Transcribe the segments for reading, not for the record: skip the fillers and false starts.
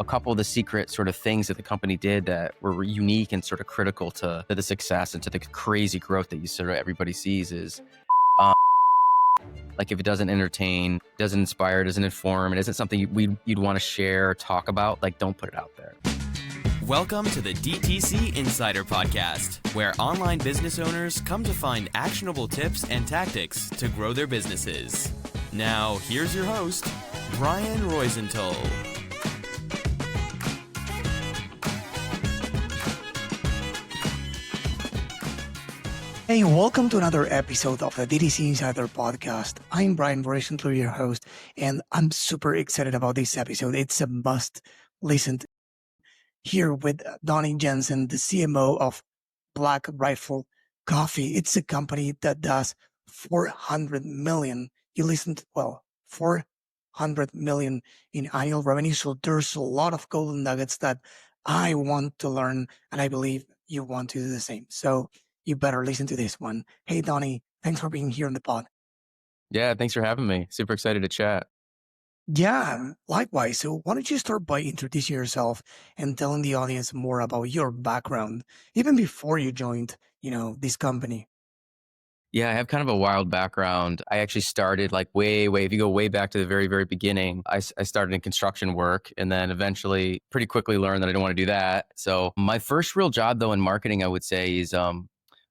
a couple of the secret sort of things that the company did that were unique and sort of critical to the success and to the crazy growth that you sort of everybody sees is like if it doesn't entertain, doesn't inspire, doesn't inform, it isn't something you'd want to share or talk about, like don't put it out there. Welcome to the DTC Insider podcast, where online business owners come to find actionable tips and tactics to grow their businesses. Now, here's your host, Brian Roisentul. Hey, welcome to another episode of the DTC Insider podcast. I'm Brian Roisentul, your host, and I'm super excited about this episode. It's a must listen to. Here with Donny Jensen, the CMO of Black Rifle Coffee. It's a company that does 400 million. You listened well, 400 million in annual revenue. So there's a lot of golden nuggets that I want to learn, and I believe you want to do the same. So you better listen to this one. Hey, Donny, thanks for being here on the pod. Yeah, thanks for having me. Super excited to chat. Yeah, likewise. So why don't you start by introducing yourself and telling the audience more about your background, even before you joined, this company? Yeah, I have kind of a wild background. I actually started like way, if you go way back to the very, very beginning, I started in construction work and then eventually pretty quickly learned that I don't want to do that. So my first real job though in marketing, I would say is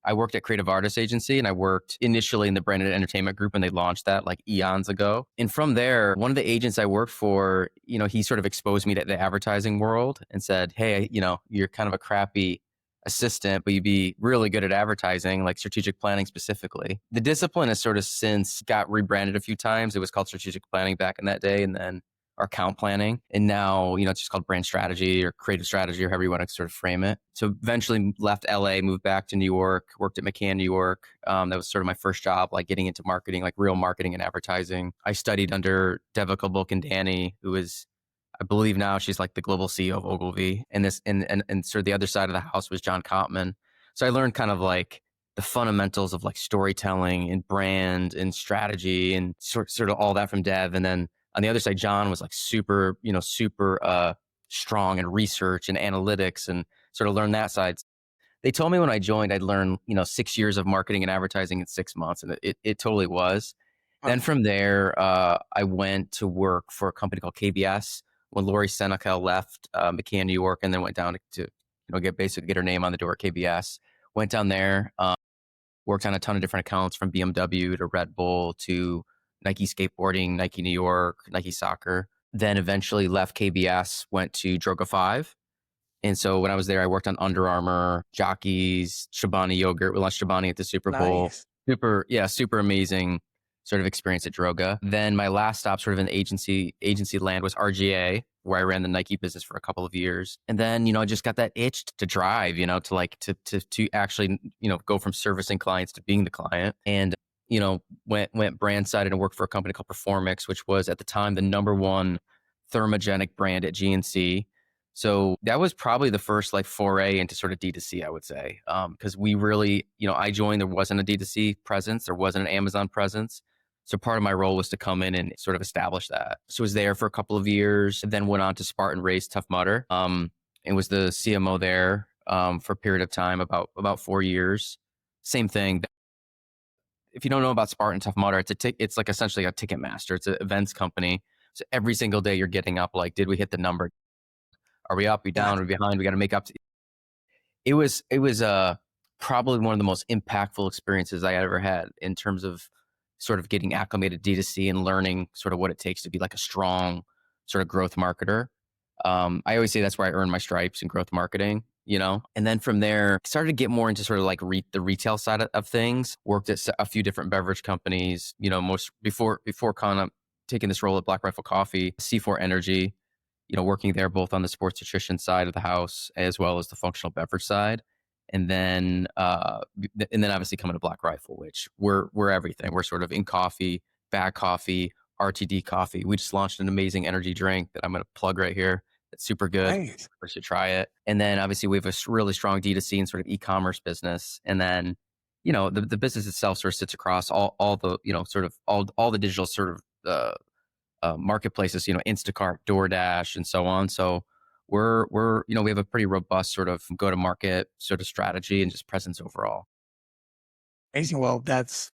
I worked at Creative Artists Agency and I worked initially in the branded entertainment group when they launched that like eons ago. And from there, one of the agents I worked for, he sort of exposed me to the advertising world and said, hey, you're kind of a crappy assistant, but you'd be really good at advertising, like strategic planning specifically. The discipline has sort of since got rebranded a few times. It was called strategic planning back in that day, and then our account planning. And now, it's just called brand strategy or creative strategy or however you want to sort of frame it. So eventually left LA, moved back to New York, worked at McCann, New York. That was sort of my first job, like getting into marketing, like real marketing and advertising. I studied under Devika Bulkandani, who is, I believe now she's like the global CEO of Ogilvy. And sort of the other side of the house was John Kottman. So I learned kind of like the fundamentals of like storytelling and brand and strategy and sort of all that from Dev. And then on the other side, John was like super strong in research and analytics and sort of learned that side. They told me when I joined, I'd learn, 6 years of marketing and advertising in 6 months. And it totally was. Then from there, I went to work for a company called KBS when Lori Seneca left McCann, New York, and then went down to get her name on the door at KBS. Went down there, worked on a ton of different accounts from BMW to Red Bull to Nike skateboarding, Nike New York, Nike soccer. Then eventually left KBS, went to Droga 5. And so when I was there, I worked on Under Armour, Jockeys, Chobani yogurt. We launched Chobani at the Super Bowl. Nice. Super amazing sort of experience at Droga. Then my last stop sort of in agency land was RGA, where I ran the Nike business for a couple of years. And then, I just got that itch to drive, to actually, go from servicing clients to being the client. And, went brand sided and worked for a company called Performix, which was at the time the number one thermogenic brand at GNC. So that was probably the first like foray into sort of D2C, I would say. Because we really, I joined, there wasn't a D2C presence, there wasn't an Amazon presence. So part of my role was to come in and sort of establish that. So I was there for a couple of years, then went on to Spartan Race Tough Mudder, and was the CMO there for a period of time, about 4 years. Same thing. If you don't know about Spartan Tough Mudder, it's like essentially a ticket master. It's an events company. So every single day you're getting up like, did we hit the number? Are we up? We down? Are we behind? We got to make up. It was probably one of the most impactful experiences I ever had in terms of sort of getting acclimated to D2C and learning sort of what it takes to be like a strong sort of growth marketer. I always say that's where I earned my stripes in growth marketing, and then from there started to get more into sort of like the retail side of things. Worked at a few different beverage companies, most before kind of taking this role at Black Rifle Coffee, C4 Energy, working there both on the sports nutrition side of the house as well as the functional beverage side. And then obviously coming to Black Rifle, which we're everything. We're sort of in coffee, bag coffee, RTD coffee. We just launched an amazing energy drink that I'm going to plug right here. It's super good. Nice. You should try it. And then obviously we have a really strong D2C and sort of e-commerce business. And then, the business itself sort of sits across all the, sort of all the digital sort of marketplaces, Instacart, DoorDash, and so on. So we're we have a pretty robust sort of go to market sort of strategy and just presence overall. Amazing. Well, that's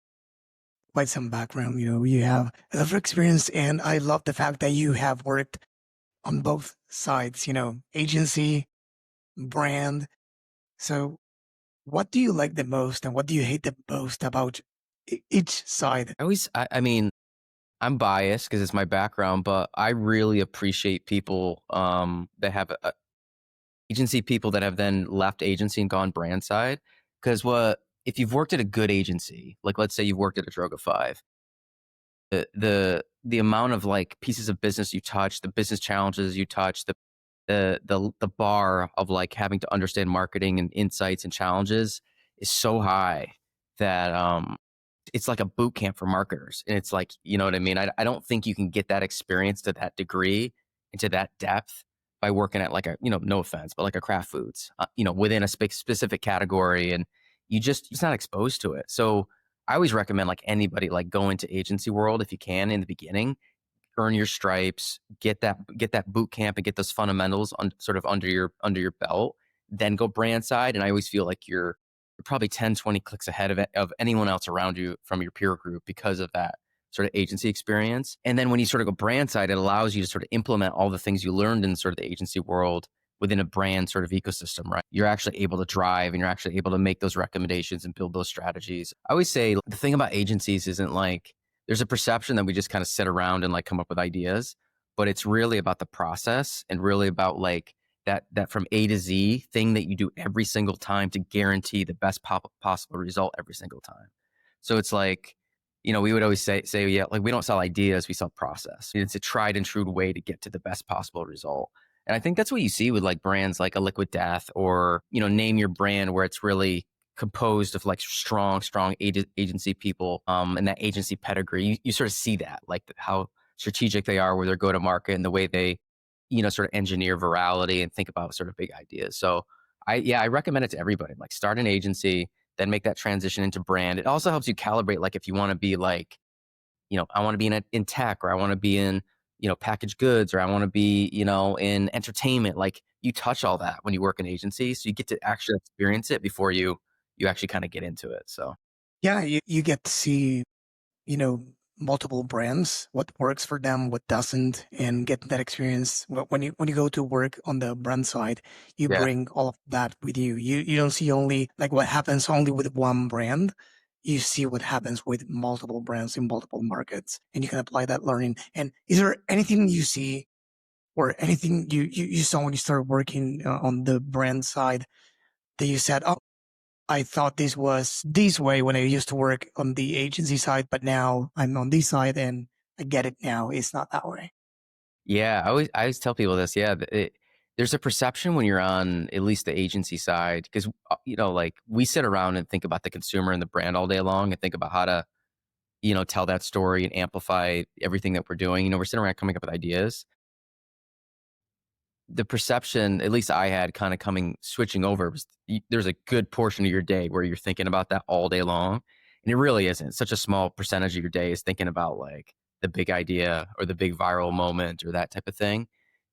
quite some background. You have a lot of experience, and I love the fact that you have worked on both sides, agency, brand. So, what do you like the most and what do you hate the most about each side? I mean, I'm biased because it's my background, but I really appreciate people that have agency people that have then left agency and gone brand side. Because if you've worked at a good agency, like let's say you've worked at a Droga 5, the amount of like pieces of business you touch, the business challenges you touch, the bar of like having to understand marketing and insights and challenges is so high that it's like a boot camp for marketers. And it's like, you know what I mean? I don't think you can get that experience to that degree and to that depth by working at like a, no offense, but like a Kraft Foods, within a specific category. And it's not exposed to it. So I always recommend like anybody like go into agency world if you can in the beginning, earn your stripes, get that boot camp and get those fundamentals sort of under your belt, then go brand side. And I always feel like you're probably 10, 20 clicks ahead of anyone else around you from your peer group because of that sort of agency experience. And then when you sort of go brand side, it allows you to sort of implement all the things you learned in sort of the agency world within a brand sort of ecosystem, right? You're actually able to drive and you're actually able to make those recommendations and build those strategies. I always say the thing about agencies isn't like, there's a perception that we just kind of sit around and like come up with ideas, but it's really about the process and really about like that from A to Z thing that you do every single time to guarantee the best possible result every single time. So it's like, we would always say, yeah, like we don't sell ideas, we sell process. It's a tried and true way to get to the best possible result. And I think that's what you see with like brands like a Liquid Death or, name your brand where it's really composed of like strong agency people and that agency pedigree. You sort of see that, like how strategic they are with their go to market and the way they, sort of engineer virality and think about sort of big ideas. So I recommend it to everybody. Like start an agency, then make that transition into brand. It also helps you calibrate, like if you want to be like, I want to be in tech, or I want to be in, packaged goods, or I want to be, in entertainment. Like you touch all that when you work in agency. So you get to actually experience it before you actually kind of get into it. So Yeah, you get to see, you know, multiple brands, what works for them, what doesn't, and get that experience. When you go to work on the brand side, you yeah. bring all of that with you. You don't see only like what happens only with one brand. You see what happens with multiple brands in multiple markets, and you can apply that learning. And is there anything you see or anything you saw when you started working on the brand side that you said, "Oh, I thought this was this way when I used to work on the agency side, but now I'm on this side and I get it now. It's not that way." Yeah, I always tell people this. Yeah, there's a perception when you're on at least the agency side because like we sit around and think about the consumer and the brand all day long and think about how to tell that story and amplify everything that we're doing. We're sitting around coming up with ideas. The perception, at least I had, kind of switching over was there's a good portion of your day where you're thinking about that all day long, and it really isn't. Such a small percentage of your day is thinking about like the big idea or the big viral moment or that type of thing.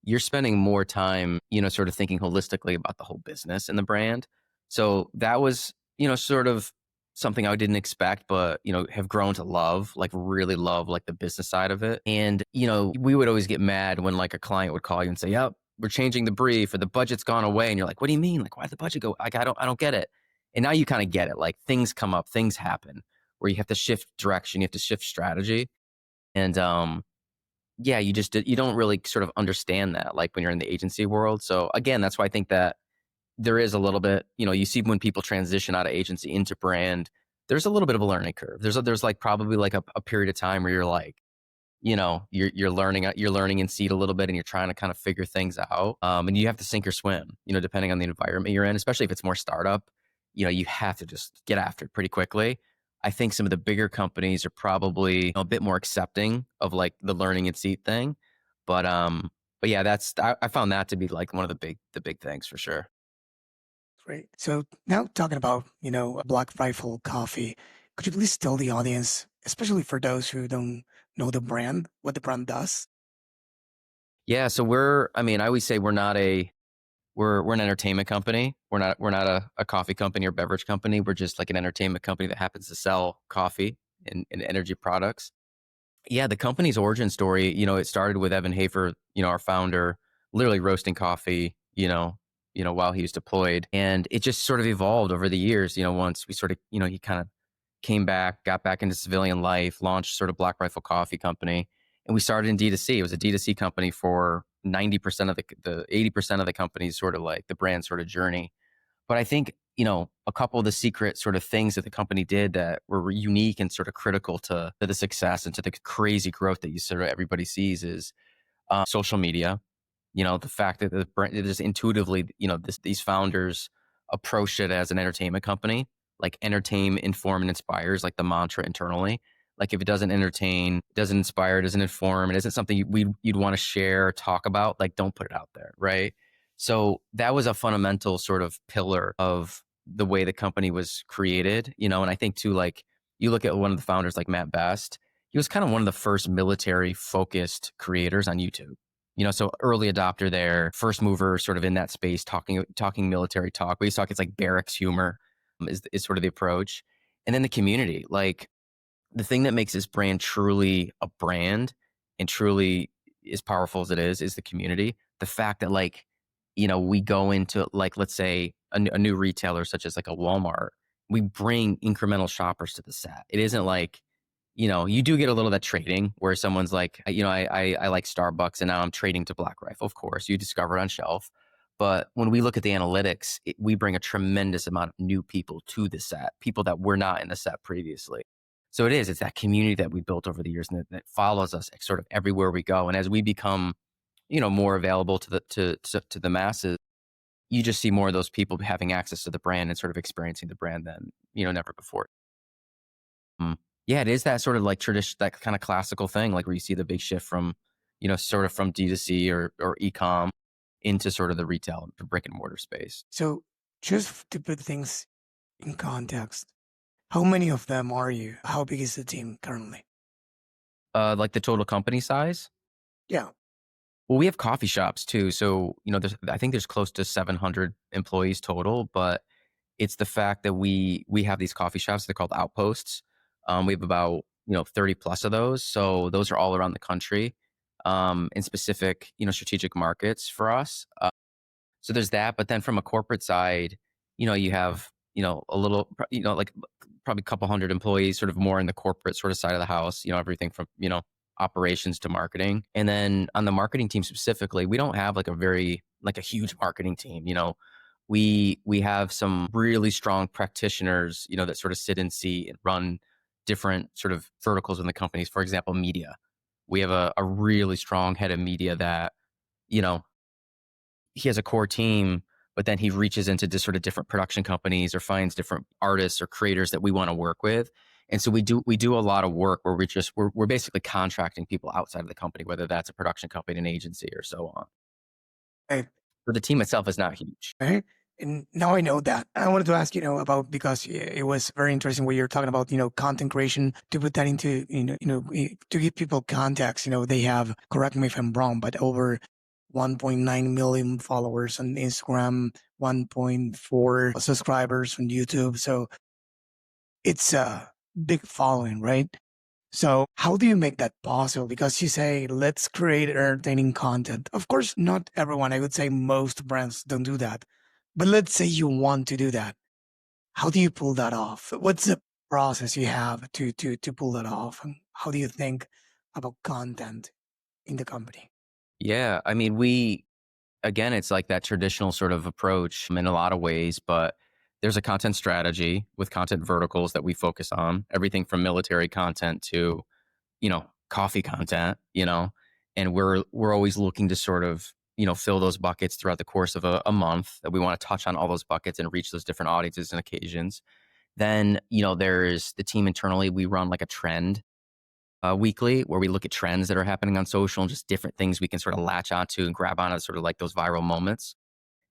You're spending more time, sort of thinking holistically about the whole business and the brand. So that was, sort of something I didn't expect, but, have grown to love, like really love like the business side of it. And, we would always get mad when like a client would call you and say, yep, we're changing the brief or the budget's gone away. And you're like, what do you mean? Like, why'd the budget go? Like, I don't get it. And now you kind of get it. Like things come up, things happen where you have to shift direction, you have to shift strategy. And yeah, you don't really sort of understand that like when you're in the agency world. So again, that's why I think that there is a little bit, you see when people transition out of agency into brand, there's a little bit of a learning curve. There's like probably like a period of time where you're like, you're learning in seat a little bit and you're trying to kind of figure things out. And you have to sink or swim, depending on the environment you're in, especially if it's more startup, you have to just get after it pretty quickly. I think some of the bigger companies are probably a bit more accepting of like the learning in seat thing. But yeah, I found that to be like one of the big things for sure. Great. So now talking about, Black Rifle Coffee, could you please tell the audience, especially for those who don't know the brand, what the brand does? Yeah, so I always say we're not a we're an entertainment company. We're not a coffee company or beverage company. We're just like an entertainment company that happens to sell coffee and energy products. Yeah, the company's origin story, it started with Evan Hafer, our founder, literally roasting coffee, while he was deployed. And it just sort of evolved over the years, once we sort of, he kind of came back, got back into civilian life, launched sort of Black Rifle Coffee Company. And we started in D2C. It was a D2C company for 90% of the 80% of the company's sort of like the brand sort of journey. But I think, a couple of the secret sort of things that the company did that were unique and sort of critical to the success and to the crazy growth that you sort of everybody sees is social media. The fact that the brand just intuitively, these founders approached it as an entertainment company, like entertain, inform, and inspire is like the mantra internally. Like if it doesn't entertain, doesn't inspire, doesn't inform, it isn't something you'd want to share, or talk about, like don't put it out there, right? So that was a fundamental sort of pillar of the way the company was created, and I think too, like you look at one of the founders like Matt Best, he was kind of one of the first military focused creators on YouTube. So early adopter there, first mover sort of in that space, talking military talk. We used to talk, it's like barracks humor is sort of the approach. And then the community, like the thing that makes this brand truly a brand and truly as powerful as it is the community. The fact that like, we go into like, let's say a new retailer such as like a Walmart, we bring incremental shoppers to the set. It isn't like, you do get a little of that trading where someone's like, I like Starbucks and now I'm trading to Black Rifle. Of course, you discover it on shelf. But when we look at the analytics, we bring a tremendous amount of new people to the set, people that were not in the set previously. So it's that community that we built over the years and that follows us sort of everywhere we go. And as we become, more available to the masses, you just see more of those people having access to the brand and sort of experiencing the brand than, never before. Yeah, it is that sort of like tradition, that kind of classical thing, like where you see the big shift from, sort of from D2C or e-com into sort of the retail, the brick and mortar space. So just to put things in context, how many of them are you? How big is the team currently? Like the total company size? Yeah. Well, we have coffee shops too. So, I think there's close to 700 employees total, but it's the fact that we have these coffee shops. They're called outposts. We have about 30 plus of those. So those are all around the country, in specific strategic markets for us. So there's that. But then from a corporate side, you have a little like probably a couple hundred employees, sort of more in the corporate sort of side of the house. Everything from operations to marketing. And then on the marketing team specifically, we don't have like a huge marketing team. We have some really strong practitioners, that sort of sit and see and run different sort of verticals in the companies. For example, media. We have a really strong head of media that, he has a core team, but then he reaches into just sort of different production companies or finds different artists or creators that we want to work with. And so we do a lot of work where we're basically contracting people outside of the company, whether that's a production company, an agency, or so on. Right. So the team itself is not huge. Right. And now I know that. I wanted to ask, about, because it was very interesting what you're talking about, content creation, to put that into, to give people context. They have, correct me if I'm wrong, but over 1.9 million followers on Instagram, 1.4 subscribers on YouTube. So it's a big following, right? So how do you make that possible? Because you say, let's create entertaining content. Of course, not everyone. I would say most brands don't do that. But let's say you want to do that. How do you pull that off? What's the process you have to pull that off? And how do you think about content in the company? Yeah. I mean, again, it's like that traditional sort of approach in a lot of ways, but there's a content strategy with content verticals that we focus on, everything from military content to, coffee content, and we're always looking to sort of, fill those buckets throughout the course of a month, that we want to touch on all those buckets and reach those different audiences and occasions. Then, there's the team internally. We run like a trend weekly where we look at trends that are happening on social and just different things we can sort of latch onto and grab onto, sort of like those viral moments.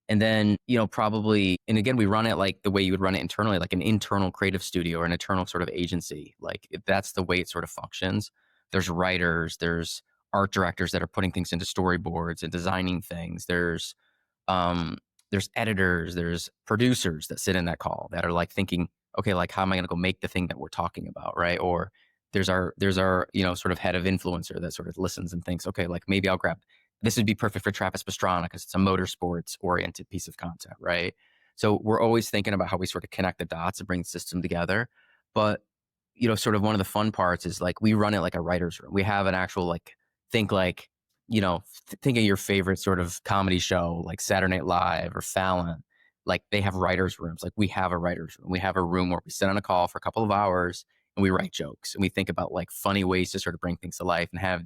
And then, probably, and again, we run it like the way you would run it internally, like an internal creative studio or an internal sort of agency. Like that's the way it sort of functions. There's writers, there's art directors that are putting things into storyboards and designing things. There's there's editors, there's producers that sit in that call that are like thinking, okay, like how am I going to go make the thing that we're talking about, right? Or there's our sort of head of influencer that sort of listens and thinks, okay, like maybe I'll grab this would be perfect for Travis Pastrana because it's a motorsports oriented piece of content, right? So we're always thinking about how we sort of connect the dots and bring the system together. But sort of one of the fun parts is like we run it like a writer's room. We have an actual think think of your favorite sort of comedy show like Saturday Night Live or Fallon. Like they have writers' rooms. Like we have a writer's room. We have a room where we sit on a call for a couple of hours and we write jokes and we think about like funny ways to sort of bring things to life and have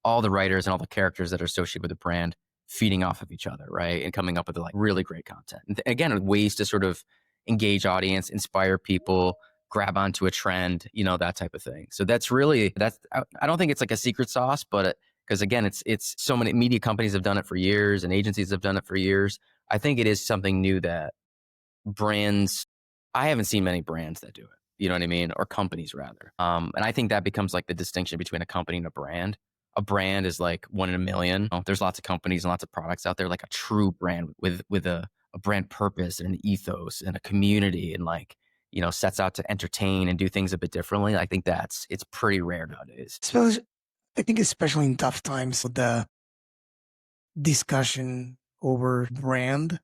all the writers and all the characters that are associated with the brand feeding off of each other, right? And coming up with like really great content. And again, ways to sort of engage audience, inspire people, grab onto a trend, that type of thing. So I don't think it's like a secret sauce, but because again, it's so many media companies have done it for years and agencies have done it for years. I think it is something new that I haven't seen many brands that do it. You know what I mean? Or companies rather. And I think that becomes like the distinction between a company and a brand. A brand is like one in a million. There's lots of companies and lots of products out there. Like a true brand with a brand purpose and an ethos and a community and like, sets out to entertain and do things a bit differently. I think it's pretty rare nowadays. I think especially in tough times, the discussion over brand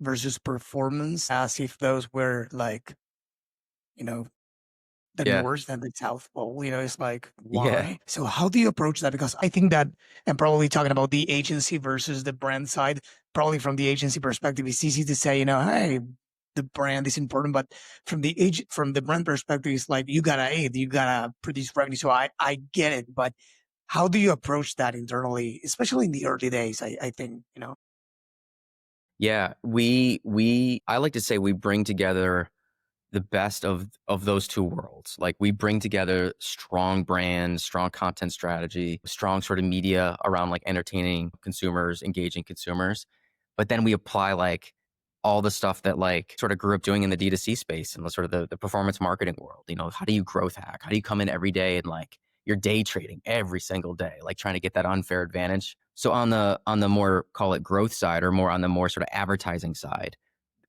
versus performance, as if those were like, the Yeah. North and the South Pole, it's like, why? Yeah. So how do you approach that? Because I think that, and probably talking about the agency versus the brand side, probably from the agency perspective, it's easy to say, hey, the brand is important, but from the brand perspective, it's like, you gotta produce revenue. So I get it, but how do you approach that internally, especially in the early days? I think, Yeah. I like to say we bring together the best of those two worlds. Like we bring together strong brands, strong content strategy, strong sort of media around like entertaining consumers, engaging consumers. But then we apply like all the stuff that like sort of grew up doing in the D2C space and the sort of the performance marketing world. How do you growth hack? How do you come in every day and like you're day trading every single day, like trying to get that unfair advantage? So on the more call it growth side or more on the more sort of advertising side,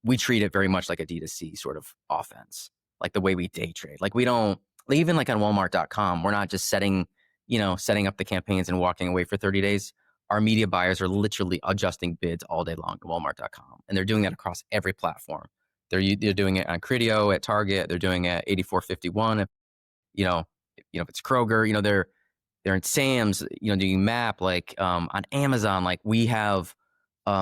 we treat it very much like a D2C sort of offense, like the way we day trade. Like we don't, even like on Walmart.com, we're not just setting up the campaigns and walking away for 30 days. Our media buyers are literally adjusting bids all day long at Walmart.com. And they're doing that across every platform. They're doing it on Criteo at Target. They're doing it at 8451. If it's Kroger, they're in Sam's, doing MAP, like on Amazon, like we have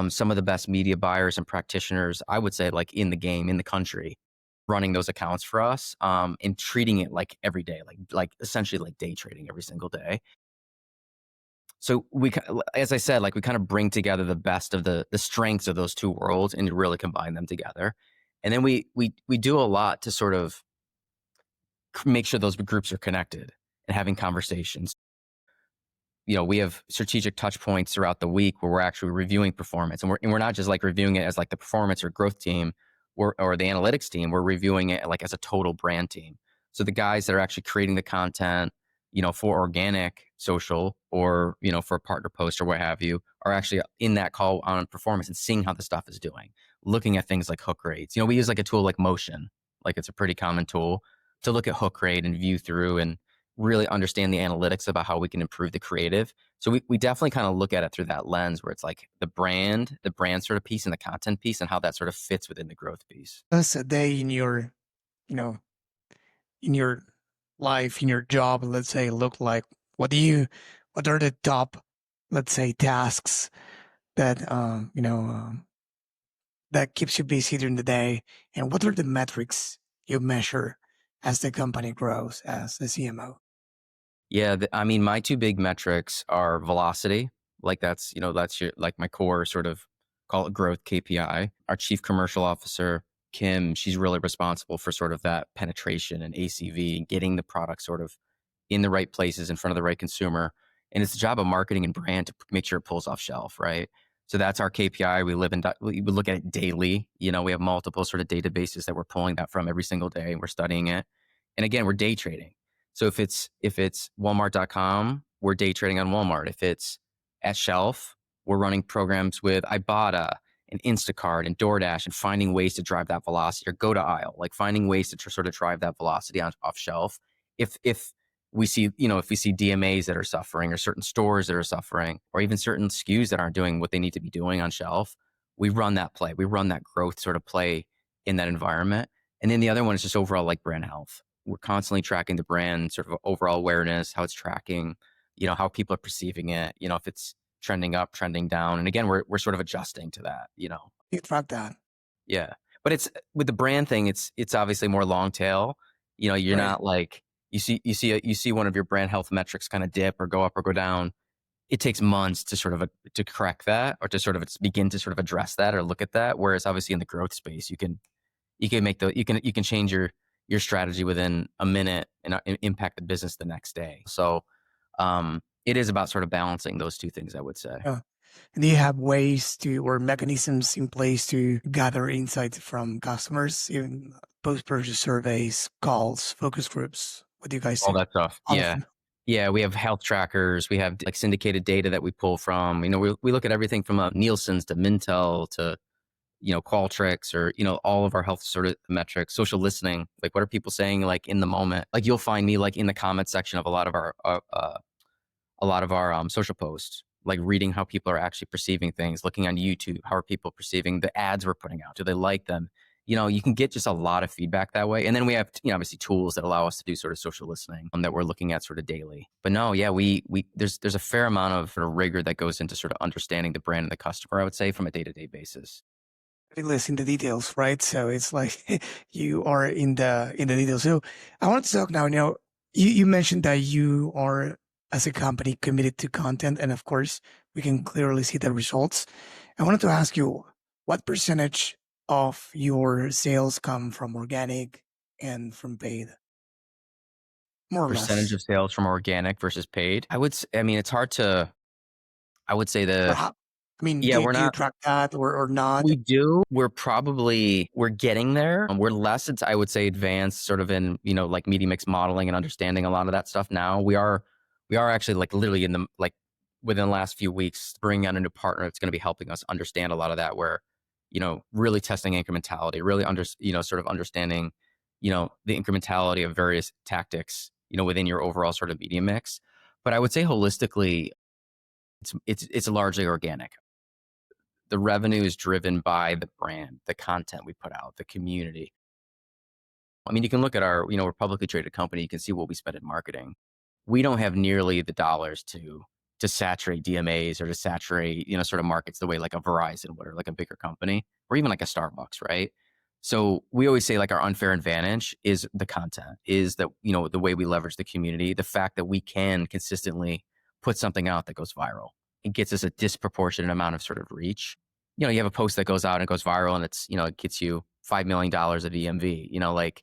some of the best media buyers and practitioners, I would say, like in the game, in the country, running those accounts for us and treating it like every day, like essentially like day trading every single day. So we, as I said, like we kind of bring together the best of the strengths of those two worlds and really combine them together. And then we do a lot to sort of make sure those groups are connected and having conversations. We have strategic touch points throughout the week where we're actually reviewing performance, and we're not just like reviewing it as like the performance or growth team or the analytics team. We're reviewing it like as a total brand team. So the guys that are actually creating the content, for organic social or, for a partner post or what have you, are actually in that call on performance and seeing how the stuff is doing, looking at things like hook rates. We use like a tool like Motion, like it's a pretty common tool to look at hook rate and view through and really understand the analytics about how we can improve the creative. So we definitely kind of look at it through that lens where it's like the brand sort of piece and the content piece and how that sort of fits within the growth piece. Does a day in your, in your life, in your job, let's say, look like? What are the top, let's say, tasks that, that keeps you busy during the day? And what are the metrics you measure as the company grows as the CMO? Yeah, my two big metrics are velocity. Like that's your like my core sort of call it growth KPI. Our chief commercial officer, Kim, she's really responsible for sort of that penetration and ACV and getting the product sort of in the right places in front of the right consumer. And it's the job of marketing and brand to make sure it pulls off shelf, right? So that's our KPI. We look at it daily. We have multiple sort of databases that we're pulling that from every single day and we're studying it. And again, we're day trading. So if it's Walmart.com, we're day trading on Walmart. If it's at shelf, we're running programs with Ibotta and Instacart and DoorDash and finding ways to drive that velocity, or go to aisle, like finding ways to sort of drive that velocity off shelf. If we see, if we see DMAs that are suffering, or certain stores that are suffering, or even certain SKUs that aren't doing what they need to be doing on shelf, we run that play. We run that growth sort of play in that environment. And then the other one is just overall like brand health. We're constantly tracking the brand sort of overall awareness, how it's tracking, how people are perceiving it, if it's trending up, trending down. And again, we're sort of adjusting to that, You track that, Yeah. But it's with the brand thing, it's obviously more long tail. You're right? not like you see one of your brand health metrics kind of dip or go up or go down. It takes months to sort of to correct that, or to sort of begin to sort of address that or look at that. Whereas obviously in the growth space, you can you can change your strategy within a minute and impact the business the next day. So it is about sort of balancing those two things, I would say. Yeah. Do you have ways or mechanisms in place to gather insights from customers, even post-purchase surveys, calls, focus groups? What do you guys All do? that stuff. All of Yeah. them. Yeah, we have health trackers. We have like syndicated data that we pull from. We look at everything from Nielsen's to Mintel to Qualtrics, or all of our health sort of metrics, social listening. Like, what are people saying like in the moment? Like, you'll find me like in the comment section of a lot of our social posts, like reading how people are actually perceiving things, looking on YouTube, how are people perceiving the ads we're putting out? Do they like them? You can get just a lot of feedback that way. And then we have, obviously tools that allow us to do sort of social listening that we're looking at sort of daily. But no, yeah, there's a fair amount of sort of rigor that goes into sort of understanding the brand and the customer, I would say, from a day-to-day basis. Less in the details, right? So it's like you are in the details. So I want to talk now. You mentioned that you are, as a company, committed to content, and of course, we can clearly see the results. I wanted to ask you, what percentage of your sales come from organic and from paid, more or Percentage less? of sales from organic versus paid. I mean, it's hard to, I would say Or how, I mean, yeah, we're do you not. track that or not? We do. We're getting there. We're less, I would say, advanced sort of in, like media mix modeling and understanding a lot of that stuff now. We are actually like literally within the last few weeks, bringing on a new partner that's going to be helping us understand a lot of that, where, really testing incrementality, really sort of understanding, the incrementality of various tactics, within your overall sort of media mix. But I would say holistically, it's largely organic. The revenue is driven by the brand, the content we put out, the community. I mean, you can look at we're a publicly traded company. You can see what we spend in marketing. We don't have nearly the dollars to saturate DMAs or to saturate, sort of markets the way like a Verizon would, or like a bigger company, or even like a Starbucks, right? So we always say like our unfair advantage is the content, is that, the way we leverage the community, the fact that we can consistently put something out that goes viral. It gets us a disproportionate amount of sort of reach. You have a post that goes out and goes viral, and it's, it gets you $5 million of EMV, like,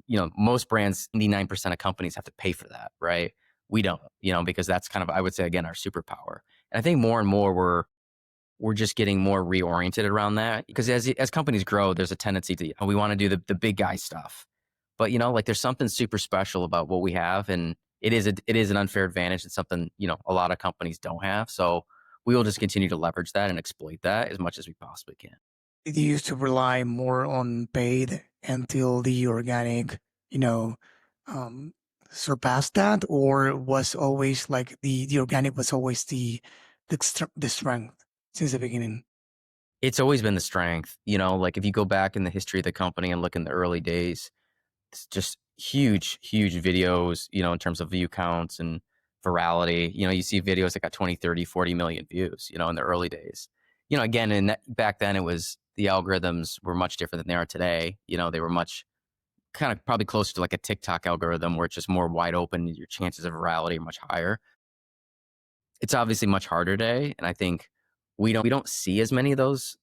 most brands, 99% of companies have to pay for that, right? We don't, because that's kind of, I would say, again, our superpower. And I think more and more we're just getting more reoriented around that, because as companies grow, there's a tendency to, we want to do the big guy stuff. But, like there's something super special about what we have, and it is an unfair advantage. It's something, a lot of companies don't have. So we will just continue to leverage that and exploit that as much as we possibly can. Did you used to rely more on paid until the organic, you know, um, surpassed that, or was always like the organic was always the strength since the beginning? It's always been the strength, like if you go back in the history of the company and look in the early days, it's just huge videos, in terms of view counts and virality. You see videos that got 20, 30, 40 million views, in the early days. Again, back then it was, the algorithms were much different than they are today. They were much kind of probably closer to like a TikTok algorithm, where it's just more wide open. Your chances of virality are much higher. It's obviously much harder today. And I think we don't see as many of those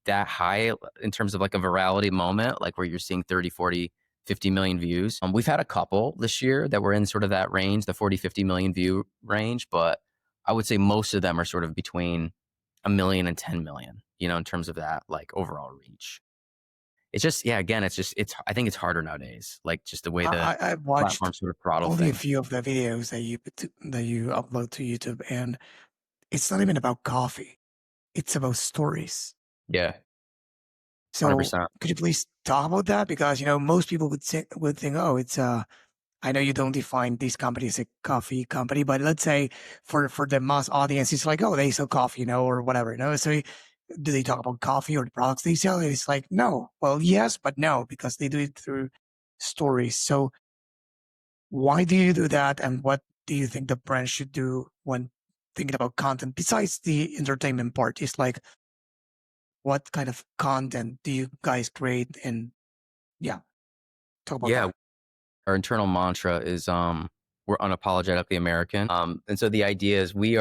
that high in terms of like a virality moment, like where you're seeing 30, 40, 50 million views. We've had a couple this year that were in sort of that range, the 40, 50 million view range, but I would say most of them are sort of between a million and 10 million, in terms of that like overall reach. It's just, yeah, again, I think it's harder nowadays, like just the way the I've watched platform sort of throttle only a things. few of the videos that you upload to YouTube, and it's not even about coffee. it's about stories. Yeah, So 100%. could you please talk about that? Because, most people would think, oh, it's I know you don't define this company as a coffee company, but let's say for the mass audience, it's like, oh, they sell coffee, or whatever, So do they talk about coffee or the products they sell? It's like, no. Well, yes, but no, because they do it through stories. So why do you do that? And what do you think the brand should do when thinking about content besides the entertainment part? It's like, what kind of content do you guys create? And yeah, talk about Yeah, that. our internal mantra is we're unapologetically American. And so the idea is we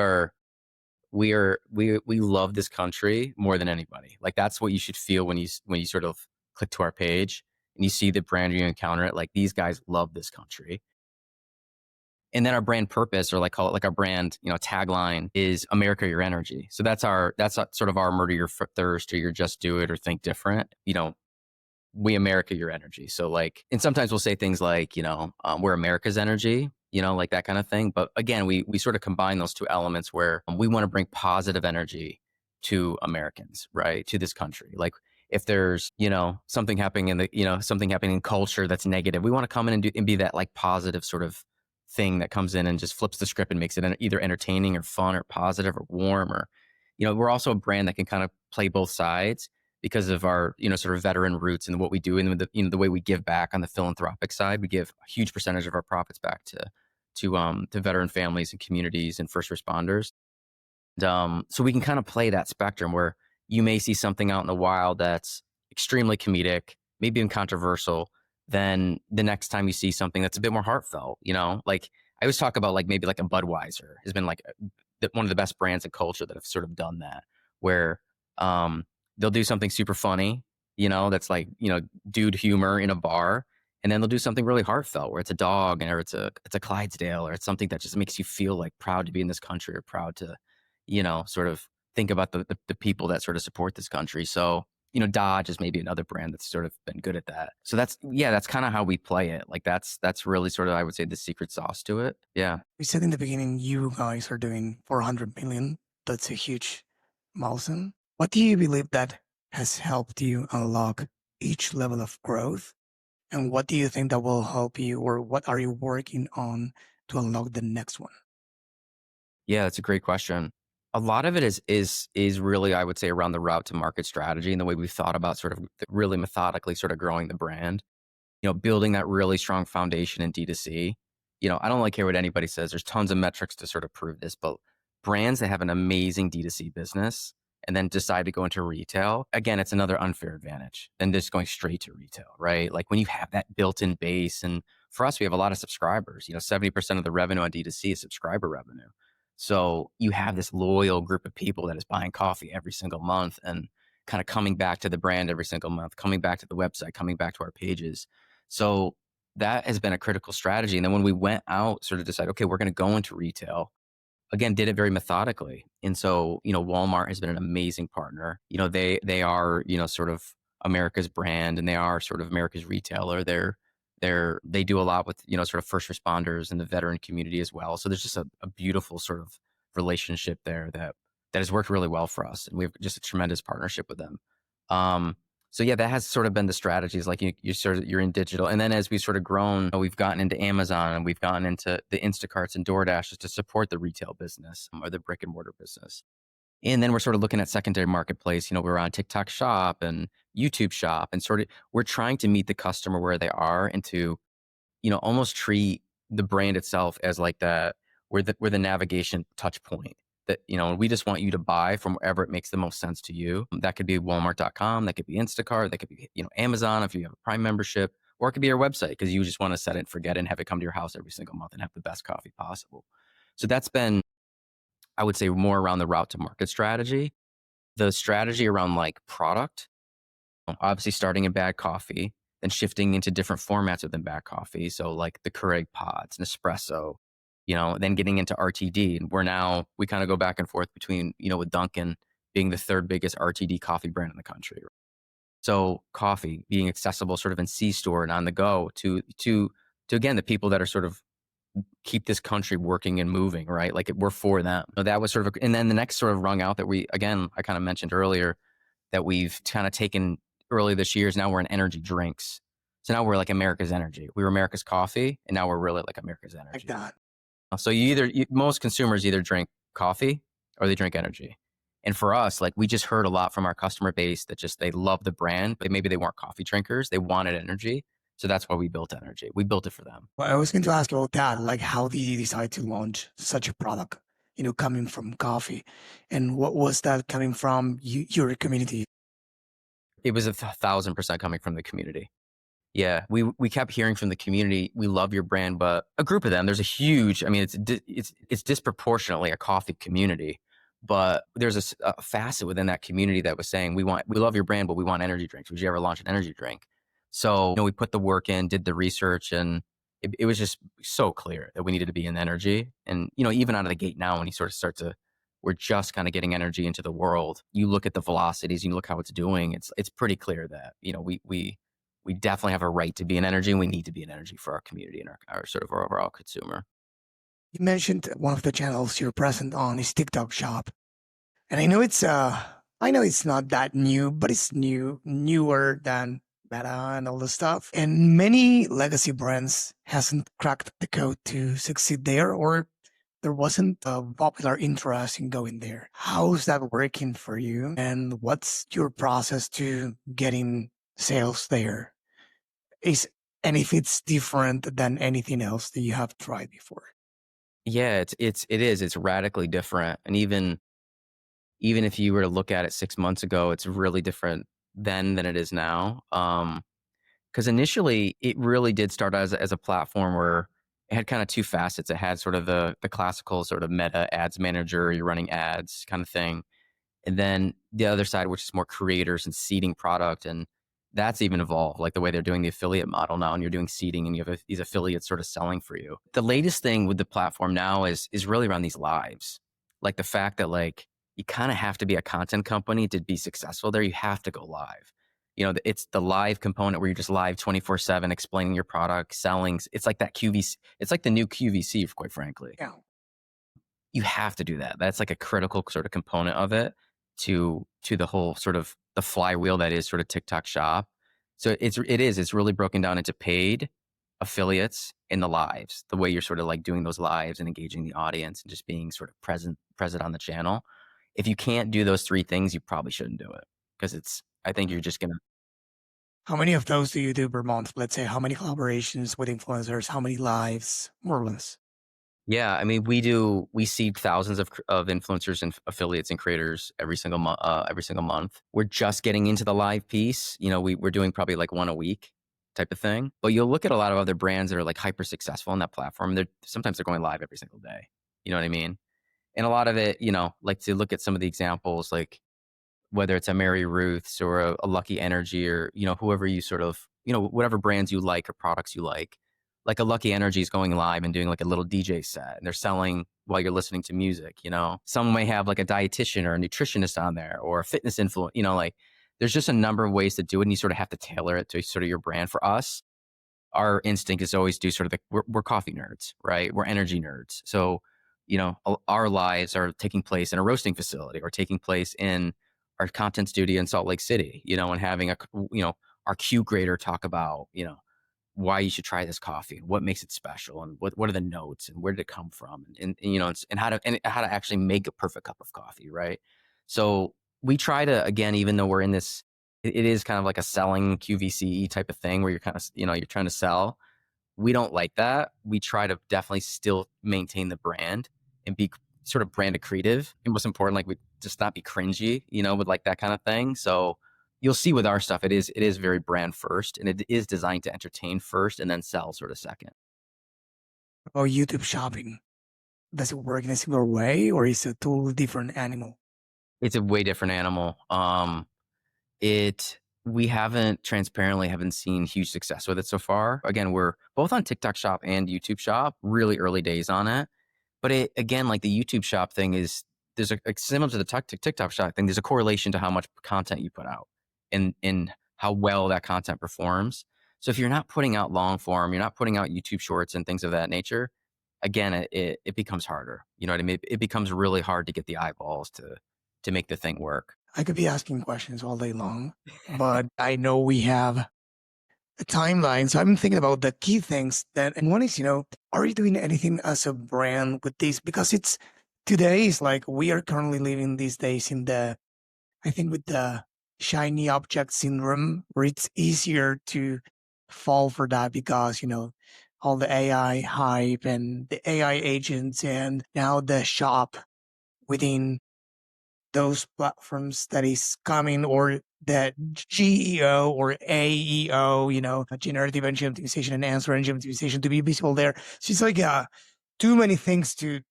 love this country more than anybody. Like that's what you should feel when you sort of click to our page and you see the brand or you encounter it. Like these guys love this country. And then our brand purpose, or like call it like our brand, tagline is America Your Energy. So that's sort of our murder your thirst, or your just do it, or think different. We America Your Energy. So like, and sometimes we'll say things like, we're America's energy, like that kind of thing. But again, we sort of combine those two elements where we want to bring positive energy to Americans, right? To this country. Like if there's, something happening something happening in culture that's negative, we want to come in and be that like positive sort of thing that comes in and just flips the script and makes it either entertaining or fun or positive or warm, or, we're also a brand that can kind of play both sides because of our, sort of veteran roots and what we do, and the way we give back on the philanthropic side. We give a huge percentage of our profits back to veteran families and communities and first responders. So we can kind of play that spectrum where you may see something out in the wild that's extremely comedic, maybe even controversial. Then the next time you see something that's a bit more heartfelt, like I always talk about like maybe like a Budweiser has been like one of the best brands in culture that have sort of done that, where um, they'll do something super funny, that's like, dude humor in a bar. And then they'll do something really heartfelt where it's a dog, or it's a Clydesdale, or it's something that just makes you feel like proud to be in this country, or proud to, sort of think about the people that sort of support this country. So, Dodge is maybe another brand that's sort of been good at that. So that's kind of how we play it. Like that's really sort of, I would say, the secret sauce to it. Yeah. We said in the beginning, you guys are doing 400 million. That's a huge milestone. What do you believe that has helped you unlock each level of growth? And what do you think that will help you, or what are you working on to unlock the next one? Yeah, that's a great question. A lot of it is really, I would say, around the route to market strategy and the way we've thought about sort of really methodically sort of growing the brand, building that really strong foundation in D2C. I don't really care what anybody says. There's tons of metrics to sort of prove this, but brands that have an amazing D2C business and then decide to go into retail, again, it's another unfair advantage than just going straight to retail, right? Like when you have that built-in base, and for us, we have a lot of subscribers. 70% of the revenue on D2C is subscriber revenue. So you have this loyal group of people that is buying coffee every single month and kind of coming back to the brand every single month, coming back to the website, coming back to our pages. So that has been a critical strategy. And then when we went out, sort of decided, okay, we're going to go into retail. Again, did it very methodically. And so, Walmart has been an amazing partner. They are, sort of America's brand, and they are sort of America's retailer. They do a lot with, sort of first responders and the veteran community as well. So there's just a beautiful sort of relationship there that has worked really well for us. And we have just a tremendous partnership with them. So yeah, that has sort of been the strategies. Like you're in digital, and then as we've sort of grown, we've gotten into Amazon, and we've gotten into the Instacarts and DoorDashes to support the retail business, or the brick and mortar business. And then we're sort of looking at secondary marketplace. We're on TikTok Shop and YouTube Shop, and sort of we're trying to meet the customer where they are, and to, almost treat the brand itself as like we're the navigation touch point. That, we just want you to buy from wherever it makes the most sense to you. That could be Walmart.com, that could be Instacart, that could be, Amazon if you have a Prime membership, or it could be our website because you just want to set it and forget it and have it come to your house every single month and have the best coffee possible. So that's been, I would say, more around the route to market strategy. The strategy around like product, obviously starting in bag coffee, then shifting into different formats within bag coffee. So like the Keurig pods, Nespresso, then getting into RTD. And we kind of go back and forth between, with Dunkin' being the third biggest RTD coffee brand in the country. So coffee being accessible sort of in C-store and on the go to again, the people that are sort of keep this country working and moving, right? Like we're for them. So that was sort of, and then the next sort of rung out that I kind of mentioned earlier that we've kind of taken early this year is now we're in energy drinks. So now we're like America's energy. We were America's coffee, and now we're really like America's energy. Like that. So most consumers either drink coffee or they drink energy. And for us, like we just heard a lot from our customer base that just they love the brand, but maybe they weren't coffee drinkers. They wanted energy. So that's why we built energy. We built it for them. Well, I was going to ask about that. Like, how did you decide to launch such a product, coming from coffee? And what was that coming from your community? It was 1,000% coming from the community. Yeah, we kept hearing from the community, we love your brand, but a group of them, there's a huge, I mean, it's disproportionately a coffee community, but there's a facet within that community that was saying, we love your brand, but we want energy drinks. Would you ever launch an energy drink? So, we put the work in, did the research, and it was just so clear that we needed to be in energy. And, even out of the gate now, when you sort of we're just kind of getting energy into the world. You look at the velocities, you look how it's doing. It's pretty clear that, we definitely have a right to be in energy, and we need to be in energy for our community and our sort of our overall consumer. You mentioned one of the channels you're present on is TikTok Shop. And I know it's not that new, but it's newer than Meta and all the stuff. And many legacy brands hasn't cracked the code to succeed there, or there wasn't a popular interest in going there. How's that working for you? And what's your process to getting sales there? And if it's different than anything else that you have tried before? Yeah, it's radically different. And even if you were to look at it 6 months ago, it's really different then than it is now. Because initially it really did start as a platform where it had kind of two facets. It had sort of the classical sort of Meta ads manager, you're running ads kind of thing. And then the other side, which is more creators and seeding product. And that's even evolved, like the way they're doing the affiliate model now, and you're doing seeding and you have these affiliates sort of selling for you. The latest thing with the platform now is really around these lives. Like the fact that like you kind of have to be a content company to be successful there. You have to go live. It's the live component where you're just live 24/7, explaining your product, selling. It's like that QVC. It's like the new QVC, quite frankly. Yeah. You have to do that. That's like a critical sort of component of it to the whole sort of the flywheel that is sort of TikTok Shop. So it's really broken down into paid, affiliates, and the lives. The way you're sort of like doing those lives and engaging the audience and just being sort of present on the channel. If you can't do those three things, you probably shouldn't do it, because I think you're just gonna. How many of those do you do per month? Let's say, how many collaborations with influencers? How many lives, more or less? Yeah, I mean, we see thousands of influencers and affiliates and creators every single month. We're just getting into the live piece. We're doing probably like one a week type of thing. But you'll look at a lot of other brands that are like hyper successful on that platform. Sometimes they're going live every single day. You know what I mean? And a lot of it, like to look at some of the examples, like whether it's a Mary Ruth's or a Lucky Energy, or, whoever you sort of, whatever brands you like or products you like a Lucky Energy is going live and doing like a little DJ set, and they're selling while you're listening to music. Some may have like a dietitian or a nutritionist on there, or a fitness influencer, like there's just a number of ways to do it, and you sort of have to tailor it to sort of your brand. For us, our instinct is always do sort of we're coffee nerds, right? We're energy nerds. So, our lives are taking place in a roasting facility, or taking place in our content studio in Salt Lake City, and having our Q grader talk about, why you should try this coffee and what makes it special, and what are the notes and where did it come from, and how to actually make a perfect cup of coffee, right? So we try to, again, even though we're in this, it is kind of like a selling QVC type of thing where you're kind of, you're trying to sell. We don't like that. We try to definitely still maintain the brand and be sort of brand accretive. And most important, like we just not be cringy, with like that kind of thing. So you'll see with our stuff, it is very brand first, and it is designed to entertain first and then sell sort of second. About YouTube shopping, does it work in a similar way, or is it a totally different animal? It's a way different animal. We haven't seen huge success with it so far. Again, we're both on TikTok Shop and YouTube Shop, really early days on it. But again, like the YouTube Shop thing there's similar to the TikTok Shop thing, there's a correlation to how much content you put out and how well that content performs. So if you're not putting out long form, you're not putting out YouTube shorts and things of that nature, again, it becomes harder. You know what I mean? It becomes really hard to get the eyeballs to make the thing work. I could be asking questions all day long, but I know we have a timeline. So I'm thinking about the key things and one is, are you doing anything as a brand with this? Because it's today is like we are currently living these days I think with the shiny object syndrome, where it's easier to fall for that because, all the AI hype and the AI agents and now the shop within those platforms that is coming or the GEO or AEO, generative engine optimization and answer engine optimization to be visible there. So it's like too many things to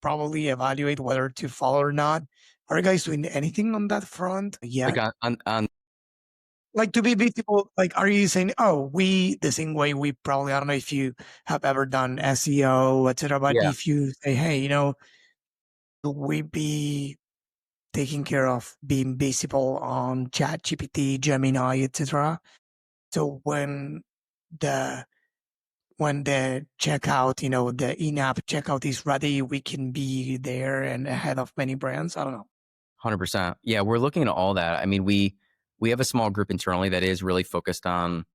probably evaluate whether to follow or not. Are you guys doing anything on that front Like yet? on Like to be visible, like are you saying, oh, we the same way we probably I don't know if you have ever done SEO, etc. But yeah, if you say, hey, will we be taking care of being visible on ChatGPT, Gemini, etc. So the when the checkout, the in-app checkout is ready, we can be there and ahead of many brands. I don't know. 100%. Yeah, we're looking at all that. I mean, we have a small group internally that is really focused on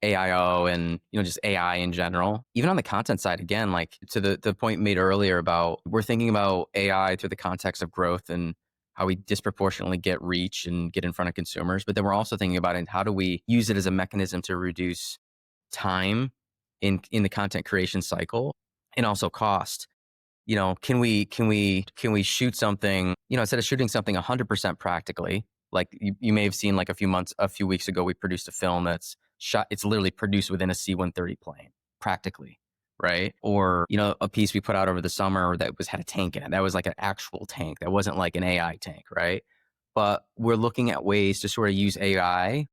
AIO and just AI in general. Even on the content side, again, like to the point made earlier about we're thinking about AI through the context of growth and how we disproportionately get reach and get in front of consumers. But then we're also thinking about it, how do we use it as a mechanism to reduce time in the content creation cycle and also cost. Can we shoot something, instead of shooting something 100% practically, like you may have seen like a few weeks ago, we produced a film that's shot, it's literally produced within a C-130 plane, practically, right? Or, a piece we put out over the summer that had a tank in it. That was like an actual tank. That wasn't like an AI tank, right? But we're looking at ways to sort of use AI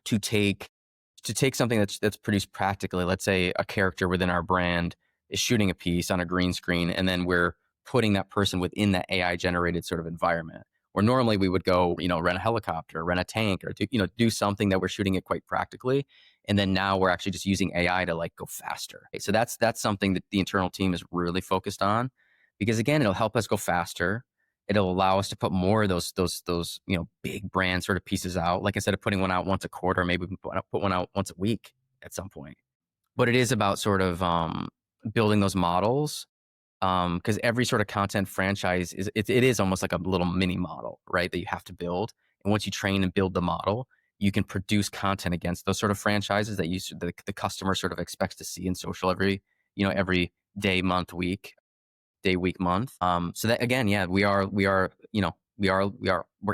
to take something that's produced practically. Let's say a character within our brand is shooting a piece on a green screen, and then we're putting that person within that AI generated sort of environment. Where normally we would go, rent a helicopter, rent a tank, or do something that we're shooting it quite practically. And then now we're actually just using AI to like go faster. So that's something that the internal team is really focused on, because again, it'll help us go faster. It'll allow us to put more of those big brand sort of pieces out. Like instead of putting one out once a quarter, maybe we can put one out once a week at some point. But it is about sort of building those models, because every sort of content franchise it is almost like a little mini model, right? That you have to build. And once you train and build the model, you can produce content against those sort of franchises that the customer sort of expects to see in social every day, month, week, day, week, month. So that again, yeah, we're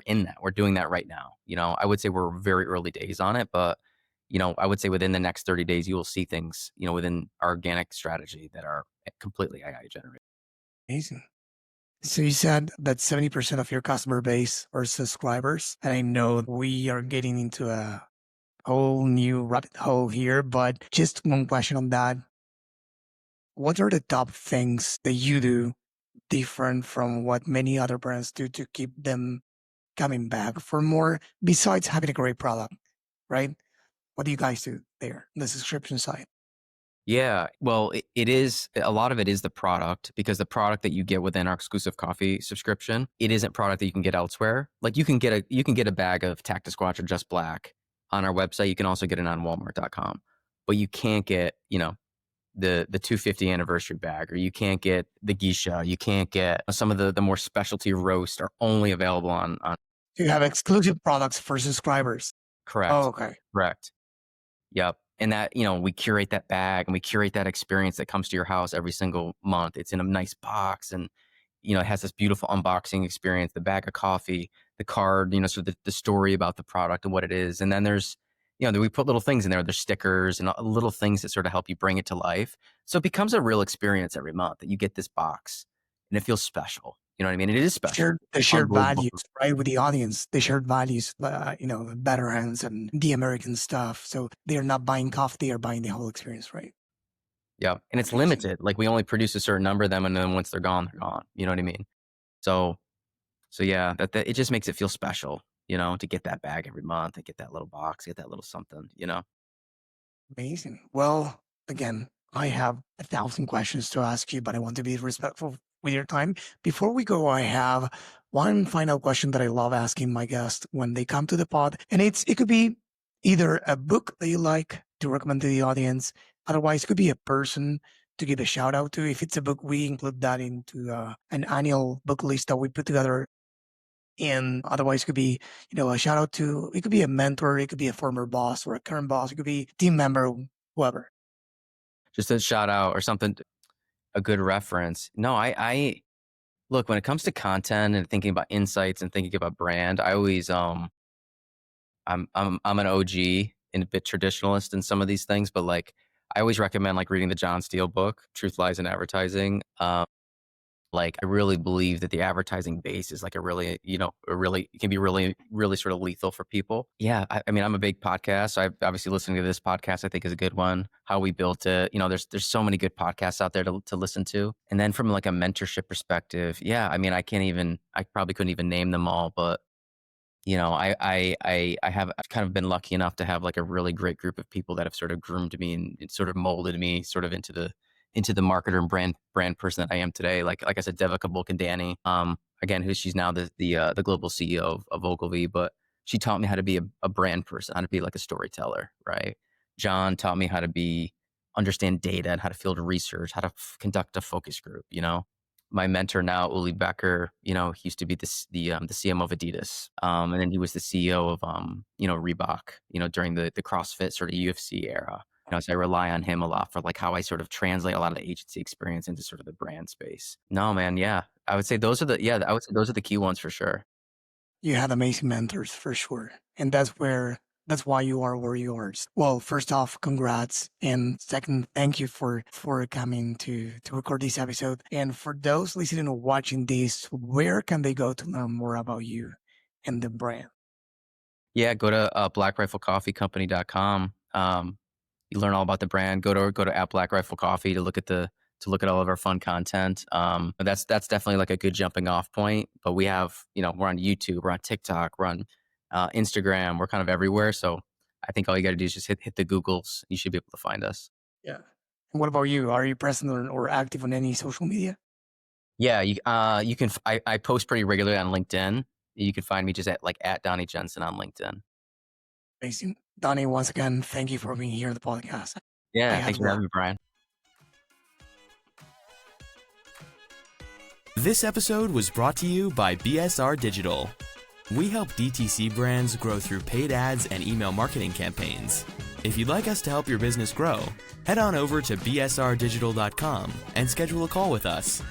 in that. We're doing that right now. I would say we're very early days on it, but I would say within the next 30 days, you will see things, within our organic strategy that are completely AI generated. Amazing. So you said that 70% of your customer base are subscribers. And I know we are getting into a whole new rabbit hole here, but just one question on that. What are the top things that you do different from what many other brands do to keep them coming back for more besides having a great product, right? What do you guys do there, the subscription side? Yeah, well, it is a lot of it is the product, because the product that you get within our exclusive coffee subscription, it isn't product that you can get elsewhere. Like you can get a bag of Tactus Squatch or Just Black on our website. You can also get it on Walmart.com, but you can't get the 250 anniversary bag, or you can't get the geisha. You can't get some of the more specialty roast are only available on. Do you have exclusive products for subscribers? Oh, Correct, okay. correct. Yep. And that, we curate that bag and we curate that experience that comes to your house every single month. It's in a nice box, and, it has this beautiful unboxing experience, the bag of coffee, the card, so the story about the product and what it is. And then there's, we put little things in there. There's stickers and little things that sort of help you bring it to life. So it becomes a real experience every month that you get this box and it feels special. You know what I mean? It is special. The It's shared unbelievable. values, right? With the audience, the shared values, the veterans and the American stuff. So they're not buying coffee, they are buying the whole experience, right? Yeah. And it's Amazing. limited. Like we only produce a certain number of them, and then once they're gone, they're gone. You know what I mean? So yeah, that it just makes it feel special, to get that bag every month and get that little box, get that little something. Amazing. Well, again, I have 1,000 questions to ask you, but I want to be respectful with your time. Before we go, I have one final question that I love asking my guests when they come to the pod, and it could be either a book that you like to recommend to the audience. Otherwise, it could be a person to give a shout out to. If it's a book, we include that into an annual book list that we put together. And otherwise, it could be, a shout out to. It could be a mentor. It could be a former boss or a current boss. It could be team member, whoever. Just a shout out or something, a good reference. No, I look, when it comes to content and thinking about insights and thinking about brand, I always I'm an OG and a bit traditionalist in some of these things, but like I always recommend like reading the John Steele book, Truth, Lies, and Advertising. Like I really believe that the advertising base is like it can be really sort of lethal for people. Yeah, I mean, I'm a big podcast. So I've obviously listening to this podcast, I think is a good one. How We Built It. There's so many good podcasts out there to listen to. And then from like a mentorship perspective, yeah, I mean, I probably couldn't even name them all, but I have kind of been lucky enough to have like a really great group of people that have sort of groomed me and sort of molded me sort of into the marketer and brand person that I am today. Like I said, Devika Bulkandani, again, she's now the global CEO of Ogilvy, but she taught me how to be a brand person, how to be like a storyteller, right? John taught me how to understand data and how to field research, how to conduct a focus group, My mentor now, Uli Becker, he used to be the CMO of Adidas. And then he was the CEO of, Reebok, during the CrossFit sort of UFC era. So I rely on him a lot for like how I sort of translate a lot of the agency experience into sort of the brand space. No, man. Yeah. I would say those are the key ones for sure. You had amazing mentors for sure. And that's why you are where you are. Well, first off, congrats. And second, thank you for coming to record this episode. And for those listening or watching this, where can they go to learn more about you and the brand? Yeah, go to blackriflecoffeecompany.com. You learn all about the brand. Go to at Black Rifle Coffee to look at all of our fun content. That's definitely like a good jumping off point. But we have, we're on YouTube, we're on TikTok, we're on Instagram, we're kind of everywhere. So I think all you got to do is just hit the Googles. You should be able to find us. Yeah. And what about you? Are you present or active on any social media? Yeah, you can. I post pretty regularly on LinkedIn. You can find me just at Donny Jensen on LinkedIn. Amazing. Donny, once again, thank you for being here on the podcast. Yeah, thanks for having me, Brian. This episode was brought to you by BSR Digital. We help DTC brands grow through paid ads and email marketing campaigns. If you'd like us to help your business grow, head on over to bsrdigital.com and schedule a call with us.